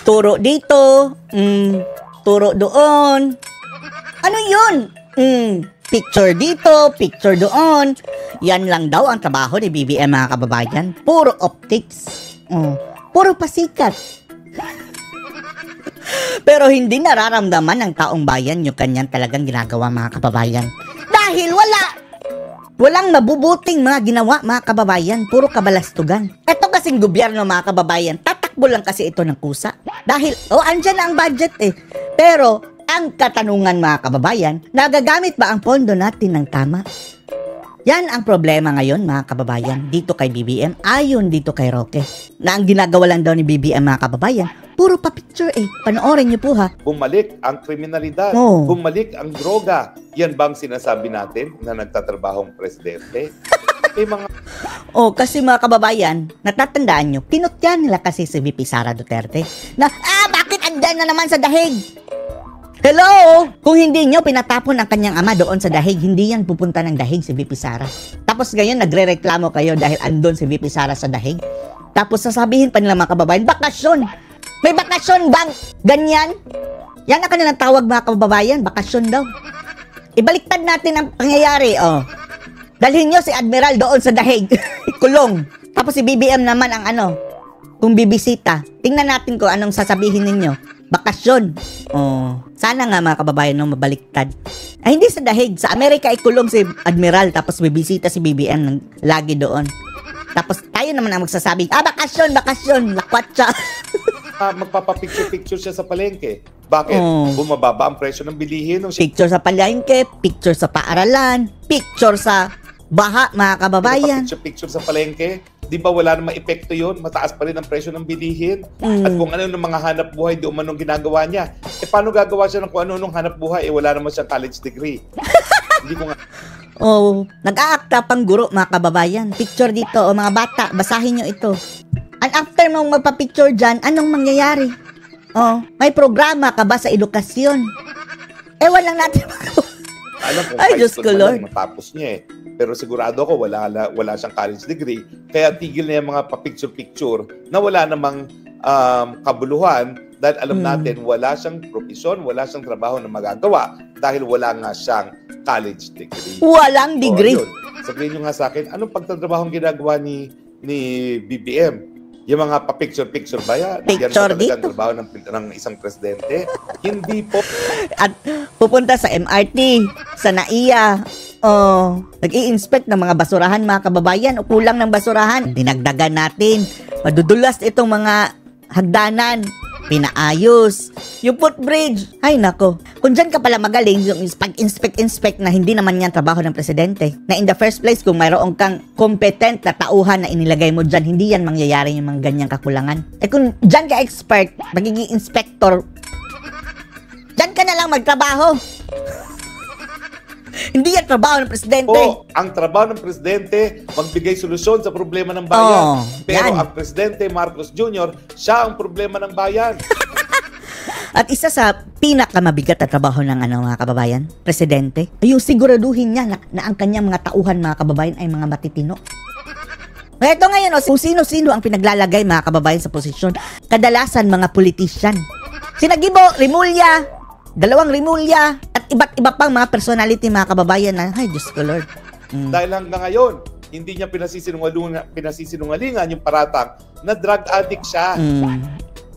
Turo dito, turo doon. Ano yun? Picture dito, picture doon. Yan lang daw ang trabaho ni BBM, mga kababayan. Puro optics. Puro pasikat. Pero hindi nararamdaman ng taong bayan yung kanyang talagang ginagawa, mga kababayan. Dahil walang mabubuting mga ginawa, mga kababayan. Puro kabalastugan. Ito kasing gobyerno, mga kababayan, tatakbo lang kasi ito ng kusa. Dahil, andyan na ang budget eh. Pero, ang katanungan, mga kababayan, nagagamit ba ang pondo natin ng tama? Yan ang problema ngayon, mga kababayan, dito kay BBM, ayon dito kay Roque. Na ang ginagawa lang daw ni BBM, mga kababayan, puro pa-picture eh. Panoorin niyo po ha. Bumalik ang kriminalidad, bumalik ang droga. Yan bang sinasabi natin na nagtatrabahong presidente? Mga... kasi mga kababayan, natatandaan nyo, pinutyan nila kasi si VP Sara Duterte na, bakit andyan na naman sa dahig? Hello! Kung hindi nyo pinatapon ang kanyang ama doon sa dahig, hindi yan pupunta ng dahig si VP Sara. Tapos ngayon, nagre-reklamo kayo dahil andon si VP Sara sa dahig. Tapos sasabihin pa nila, mga kababayan, bakasyon! May bakasyon bang ganyan? Yan ang kanilang tawag, mga kababayan, bakasyon daw. Ibaliktad natin ang pangyayari, Dalhin nyo si Admiral doon sa dahig, kulong. Tapos si BBM naman ang kung bibisita. Tingnan natin kung anong sasabihin ninyo. Bakasyon. Sana nga, mga kababayan, mabaliktad. Ay, hindi sa dahig. Sa Amerika ay kulong si Admiral, tapos bibisita si BBM ng lagi doon. Tapos tayo naman ang magsasabi, bakasyon, lakwatsa. Magpapapicture-picture siya sa palengke. Bakit? Bumababa ang presyo ng bilihin. Picture sa palengke, picture sa paaralan, picture sa baha, mga kababayan. Picture sa palengke. Di ba wala namang epekto yun? Mataas pa rin ang presyo ng bilihin. At kung ano yung mga hanap buhay, di umanong ginagawa niya. Paano gagawa siya ng kung ano hanap buhay? Wala naman siyang college degree. Hindi ko nga... nag-aakta pang guro, mga kababayan. Picture dito, mga bata, basahin nyo ito. And after mong magpa-picture dyan, anong mangyayari? May programa ka ba sa edukasyon? Walang natin alam ko, ay, Diyos ko, Lord. Matapos niya eh. Pero sigurado ko wala siyang college degree. Kaya tigil na yung mga pa-picture-picture na wala namang kabuluhan dahil alam natin wala siyang profesyon, wala siyang trabaho na magagawa dahil wala nga siyang college degree. Walang degree. Sabihin nyo nga sa akin, anong pagtatrabahong ginagawa ni BBM? Yung mga pa-picture-picture ba yan? Picture dito. Yan trabaho ng isang presidente? Hindi po. At pupunta sa MRT, sa NAIA, nag-i-inspect ng mga basurahan, mga kababayan, o kulang ng basurahan. Dinagdagan natin. Madudulas itong mga hagdanan. Pinaayos. Yung footbridge. Ay, nako. Kung dyan ka pala magaling, yung pag-inspect na hindi naman yan trabaho ng presidente. Na in the first place, kung mayroon kang competent na tauhan na inilagay mo dyan, hindi yan mangyayari yung mga ganyang kakulangan. Kung dyan ka expert, magiging inspector, dyan ka na lang magtrabaho. Hindi yan trabaho ng presidente. Ang trabaho ng presidente, magbigay solusyon sa problema ng bayan. Pero ang presidente Marcos Jr., siya ang problema ng bayan. At isa sa pinakamabigat na trabaho ng mga kababayan, presidente, yung siguraduhin niya na ang kanyang mga tauhan, mga kababayan, ay mga matitino. Ito ngayon, kung sino-sino ang pinaglalagay, mga kababayan, sa posisyon, kadalasan mga politician. Sina Gibo, Rimulya, 2 Rimulya, at iba't iba pang mga personality, mga kababayan na, ay, Diyos ko, Lord. Dahil hanggang ngayon, hindi niya pinasisinungalingan yung paratang na drug addict siya.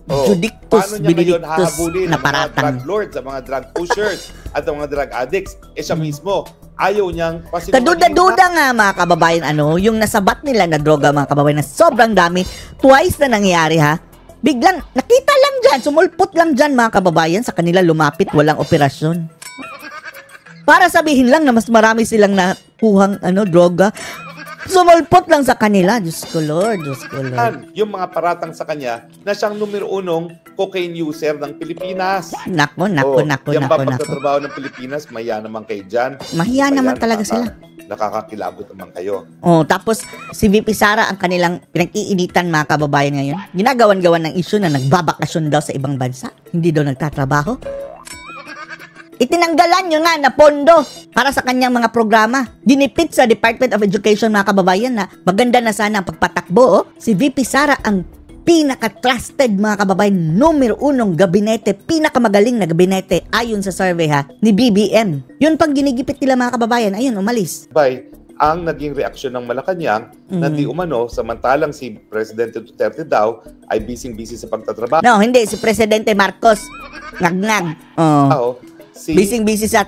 Judictus, paano niya ngayon benedictus hahabulin na ang mga paratang. drug lords, ang mga drug pushers, at ang mga drug addicts? Siya mismo, ayaw niyang pasinungalingan. Kaduda-duda nga, mga kababayan, yung nasabat nila na droga, mga kababayan, na sobrang dami, twice na nangyari, ha? Biglang, nakita lang dyan, sumulpot lang dyan, mga kababayan, sa kanila lumapit, walang operasyon. Para sabihin lang na mas marami silang nakuhang droga, sumulpot lang sa kanila. Diyos ko, Lord. Diyos ko, Lord. Yung mga paratang sa kanya na siyang numero 1 cocaine user ng Pilipinas. Nako. Yan ba pagtatrabaho ng Pilipinas, mahiya naman kayo dyan. Mahiya naman talaga sila. Nakakakilabot naman kayo. Tapos si VP Sara ang kanilang pinag-iinitan, mga kababayan ngayon. Ginagawan-gawan ng issue na nagbabakasyon daw sa ibang bansa. Hindi daw nagtatrabaho. Itinanggalan nyo nga na pondo para sa kanyang mga programa. Dinipit sa Department of Education, mga kababayan, na maganda na sana ang pagpatakbo. Si VP Sara ang pinaka-trusted mga kababayan, numero unong gabinete, pinakamagaling na gabinete ayon sa survey ni BBM. Yun pang ginigipit nila mga kababayan, ayun, umalis. Ang naging reaksyon ng Malacanang na di umano, samantalang si Presidente Duterte daw ay busy-busy sa pagtatrabaho. No, hindi. Si Presidente Marcos. Ngag-ngag. Busy-busy sa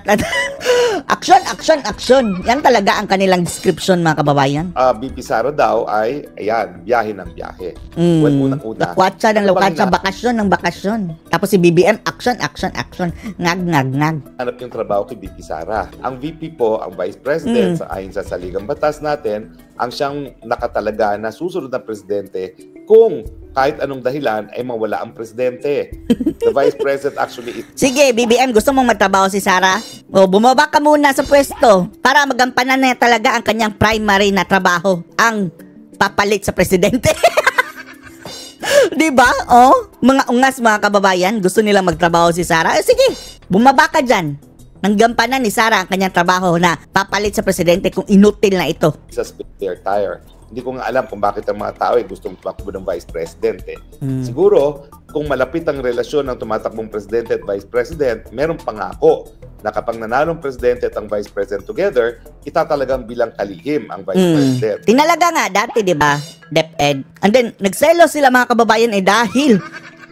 action. Yan talaga ang kanilang description mga kababayan. BP Sara daw ay, ayan, biyahe ng biyahe. Well, unang-una. Lakwatsa ng lakwatsa, bakasyon ng bakasyon. Tapos si BBM, action. Ngag. Hanap yung trabaho kay BP Sara. Ang VP po, ang Vice President, ayon sa saligang batas natin, ang siyang nakatalaga na susunod na presidente kung kahit anong dahilan ay mawala ang presidente. The Vice President actually... Sige, BBM, gusto mong magtrabaho si Sara? O, bumaba ka muna sa pwesto para magampanan na talaga ang kanyang primary na trabaho, ang papalit sa presidente. Diba? O, mga ungas mga kababayan, gusto nilang magtrabaho si Sara. Sige, bumaba ka dyan. Nanggampanan ni Sara ang kanyang trabaho na papalit sa presidente kung inutil na ito. Sa spare tire. Hindi ko nga alam kung bakit ang mga tao ay gustong tumakbo ng Vice President. Siguro, kung malapit ang relasyon ng tumatakbong Presidente at Vice President, merong pangako na kapag nanalong Presidente at ang Vice President together, itatalagang bilang kalihim ang Vice President. Tinalaga nga dati, di ba? DepEd. And then, nagselo sila mga kababayan dahil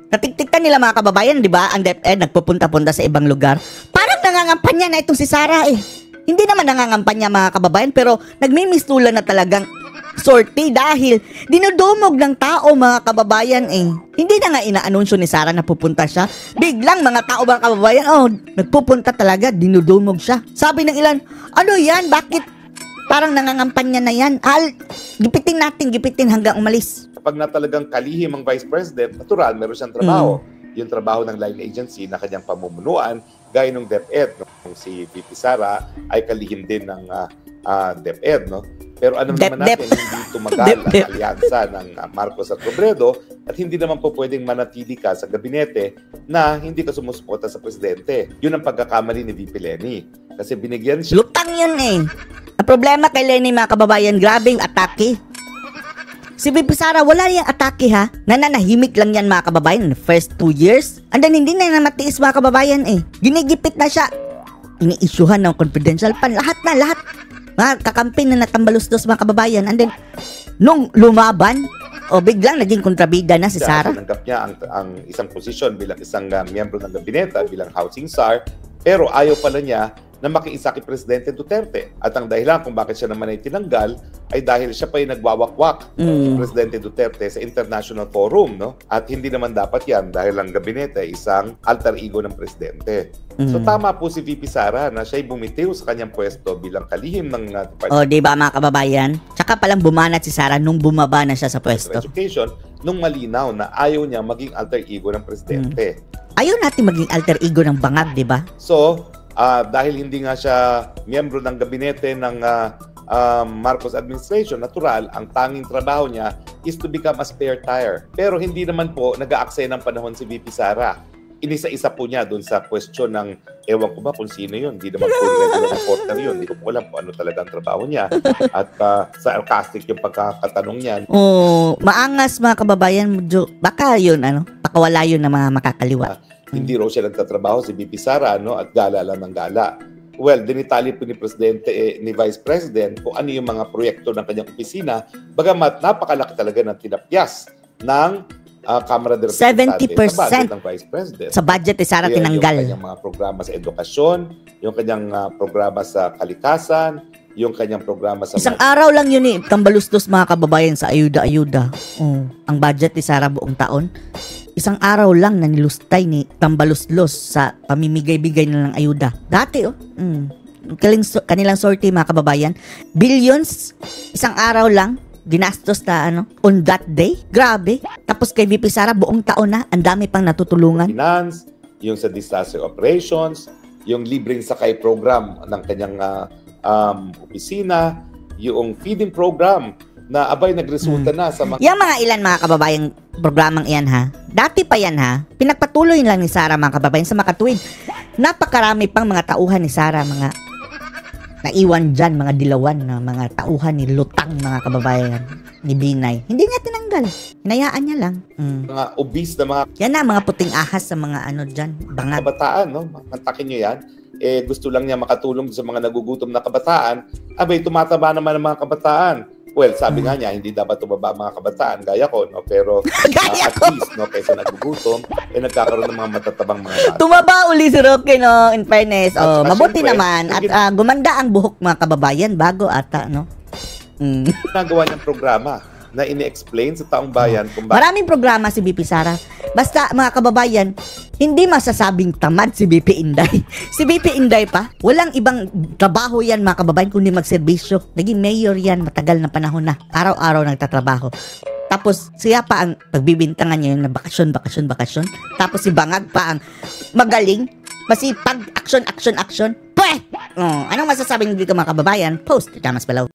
natiktiktan nila mga kababayan, di ba? Ang DepEd nagpupunta-punta sa ibang lugar. Parang nangangampanya na itong si Sara Hindi naman nangangampanya mga kababayan, pero nagmimistulan na talagang sorti dahil dinudumog ng tao mga kababayan Hindi na nga inaanunsyo ni Sara na pupunta siya. Biglang mga tao mga kababayan, nagpupunta talaga, dinudumog siya. Sabi ng ilan, ano yan? Bakit parang nangangampanya na yan? Gipitin hanggang umalis. Kapag na talagang kalihim ang Vice President, natural, meron siyang trabaho. Yung trabaho ng line agency na kanyang pamumunuan, gaya ng DepEd. Kung si VP Sara ay kalihim din ng DepEd, no? Pero ano naman natin, hindi tumagal ang alyansa ng Marcos at Robredo at hindi naman po pwedeng manatili ka sa gabinete na hindi ka sumusuporta sa presidente. Yun ang pagkakamali ni VP Leni. Kasi binigyan siya... Lutang yun Ang problema kay Leni mga kababayan, grabe yung atake. Si VP Sara, wala yung atake Nananahimik lang yan mga kababayan in the first 2 years. And then hindi na matiis mga kababayan Ginigipit na siya. Ini-issuehan ng confidential pan. Lahat. Mga kakampi na natambalustos mga kababayan. And then, nung lumaban, biglang naging kontrabida na si Sara. Tinanggap niya ang isang posisyon bilang isang miyembro ng gabinete, bilang housing czar, pero ayaw pala niya na makiisa kay Presidente Duterte. At ang dahilan kung bakit siya naman ay tinanggal ay dahil siya pa ay nagwawakwak kay Presidente Duterte sa international forum, no? At hindi naman dapat yan dahil ang gabinete ay isang alter ego ng Presidente. So tama po si VP Sara na siya'y bumitiw sa kanyang pwesto bilang kalihim ng Department di ba mga kababayan? Tsaka palang bumanat si Sara nung bumaba na siya sa pwesto. Education, nung malinaw na ayaw niya maging alter ego ng Presidente. Ayaw natin maging alter ego ng bangag, di ba? So, dahil hindi nga siya miyembro ng gabinete ng Marcos administration, natural, ang tanging trabaho niya is to become a spare tire. Pero hindi naman po nag-aaksaya ng panahon si VP Sara. Inisa-isa po niya doon sa question ng, ewan ko ba kung sino yun, hindi naman po regular reporter yun, hindi ko po alam kung ano talaga ang trabaho niya. At sarcastic yung pagkakatanong niya. Maangas mga kababayan, baka yun, pakawala yun ng mga makakaliwa. Hindi raw siya nagtatrabaho si VP Sara, at gala lang ng gala. Well, dinitali po ni Presidente, ni Vice President kung ano yung mga proyekto ng kanyang opisina, bagamat napakalaki talaga ng tinapyas ng Kamara de Representantes sa budget ng Vice President. Sa budget ni Sara tinanggal. Yung kanyang mga programa sa edukasyon, yung kanyang programa sa kalikasan, yung kanyang programa sa... Isang araw lang yun tambalustos mga kababayan sa ayuda-ayuda. Ang budget ni Sara buong taon. Isang araw lang na nilustay ni tambaluslos sa pamimigay-bigay na ng ayuda. Dati kanilang sortie mga kababayan, billions, isang araw lang ginastos na on that day. Grabe. Tapos kay VP Sara buong taon na, ang dami pang natutulungan. Finance, yung sa disaster operations, yung libreng sakay program ng kanyang opisina, yung feeding program na abay nagresulta na sa mga... Yung mga ilan mga kababayang programang iyan dati pa yan pinagpatuloy lang ni Sara mga kababayan sa makatuwid. Napakarami pang mga tauhan ni Sara, mga naiwan dyan, mga dilawan na mga tauhan ni Lutang mga kababayan. ni Binay. Hindi niya tinanggal. Hinayaan niya lang. Mga obese na mga Yan na, mga puting ahas sa mga ano dyan. Bangag. kabataan, no? Mantakin nyo yan. Gusto lang niya makatulong sa mga nagugutom na kabataan. Abay, tumataba naman ang mga kabataan. Well, sabi nga niya, hindi dapat tumaba ang mga kabataan, gaya ko, no? Pero Gaya at least, no, kaysa nagugutom, nagkakaroon ng mga matatabang mga bata. Tumaba uli si Roque, no? In fairness. At Oh, saka mabuti syempre, naman. At gumanda ang buhok mga kababayan bago ata, no? Nagawa niyang programa na ini-explain sa taong bayan kung bakit Maraming programa si BP Sara. Basta, mga kababayan, hindi masasabing tamad si BP Inday. Si BP Inday pa, walang ibang trabaho yan, mga kababayan, kundi magserbisyo. Naging mayor yan, matagal na panahon na. Araw-araw nagtatrabaho. Tapos, siya pa ang pagbibintangan niya yung na bakasyon. Tapos, si Bangag pa ang magaling, masipag, action. Pweh! Oh, anong masasabi niyo dito, mga kababayan? Post, damas below.